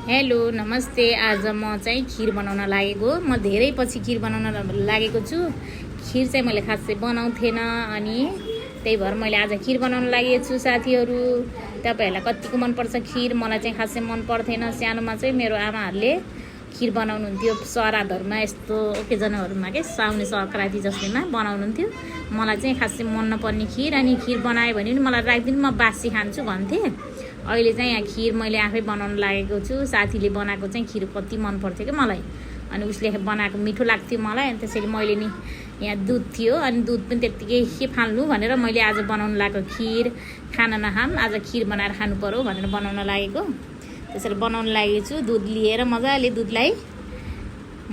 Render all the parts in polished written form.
Hello नमस्ते। आज म चाहिँ खिर बनाउन लागेको। म धेरै पछि खिर बनाउन लागेको छु। खिर चाहिँ मैले खासै बनाउँथेन अनि त्यही भएर मैले आज खिर बनाउन लागेको छु। साथीहरू, तपाईहरुलाई कतिको मन पर्छ खिर? मलाई चाहिँ खासै मन पर्दैन। सानोमा चाहिँ मेरो आमाहरूले खिर बनाउनुहुन्थ्यो, श्राद्धहरुमा, यस्तो ओकेजनहरुमा के साउने संक्रान्ति जस्तैमा बनाउनुहुन्थ्यो। मलाई चाहिँ खासै मन नपर्ने खिर, अनि खिर बनायो भने पनि मलाई राख्दिनु, म बासी खान्छु भन्थे। अहिले चाहिँ यहाँ खिर मैले आफै बनाउन लागेको छु। साथीले बनाएको चाहिँ खिर कति मन पर्थ्यो के मलाई, अनि उसले बनाएको मिठो लाग्थ्यो मलाई। अनि त्यसैले मैले नि यहाँ दुध थियो, अनि दुध पनि त्यत्तिकै के फाल्नु भनेर मैले आज बनाउन लागेको खिर। खाना नखाम, आज खिर बनाएर खानु पर्यो भनेर बनाउन लागेको। त्यसैले बनाउन लागेको छु। दुध लिएर दुधलाई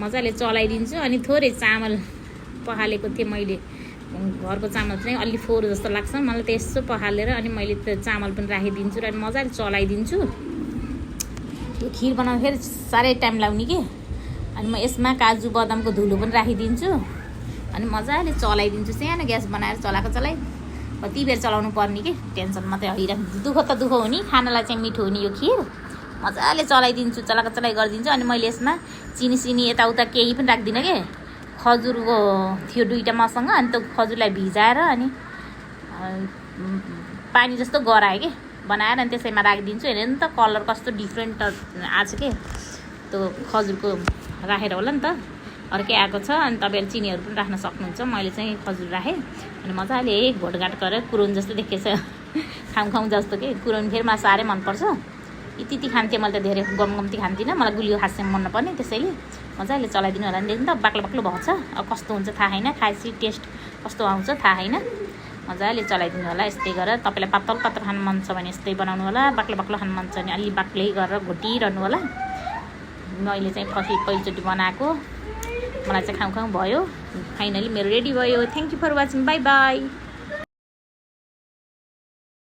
मजाले चलाइदिन्छु। अनि थोरै चामल पखालेको थिएँ मैले, घरको चामल चाहिँ अलि फोहोर जस्तो लाग्छ मलाई, त्यसो पखालेर अनि मैले त्यो चामल पनि राखिदिन्छु र मजाले चलाइदिन्छु। यो खिर बनाउँदाखेरि साह्रै टाइम लाग्ने के, अनि म यसमा काजु बदामको धुलो पनि राखिदिन्छु अनि मजाले चलाइदिन्छु। सानो ग्यास बनाएर चलाइ कति बेर चलाउनु पर्ने के, टेन्सन मात्रै हैराख्नु। दुःख त दुःख हो नि, खानालाई चाहिँ मिठो हो नि यो खिर। मजाले चलाइदिन्छु, चलाइ गरिदिन्छु। अनि मैले यसमा चिनी यताउता केही पनि राख्दिनँ के। खजुरको थियो 2टा मसँग, अनि त्यो खजुरलाई भिजाएर अनि पानी जस्तो गराएँ के बनाएर, अनि त्यसैमा राखिदिन्छु। हेर्नु नि त कलर कस्तो डिफ्रेन्ट आछ के, त्यो खजुरको राखेर होला नि त अर्कै आएको छ। अनि तपाईहरु चिनीहरु पनि राख्न सक्नुहुन्छ। मैले चाहिँ खजुर राखेँ अनि मजाले घोटघाट गरेर कुरोन जस्तो देखेछ। खाउँ जस्तो के, कुरोन फेरि मलाई साह्रै मनपर्छ। यति खान्थेँ मैले त, धेरै गमगम्ती खान्थिनँ। मलाई गुलियो खासै मन नपर्ने, त्यसैले मजाले चलाइदिनु होला नि। देख्नु त बाक्लो भएको छ, अब कस्तो हुन्छ थाहा छैन, खाएपछि टेस्ट कस्तो आउँछ थाहा छैन। मजाले चलाइदिनु होला। यस्तै गरेर तपाईँलाई पातल खानु मन छ भने यस्तै बनाउनु होला, बाक्लो खानु मन छ भने अलि बाक्लै गरेर घोटिरहनु होला। मैले चाहिँ पहिलोचोटि बनाएको, मलाई चाहिँ खाउँ भयो। फाइनली मेरो रेडी भयो। Thank you for watching, bye by.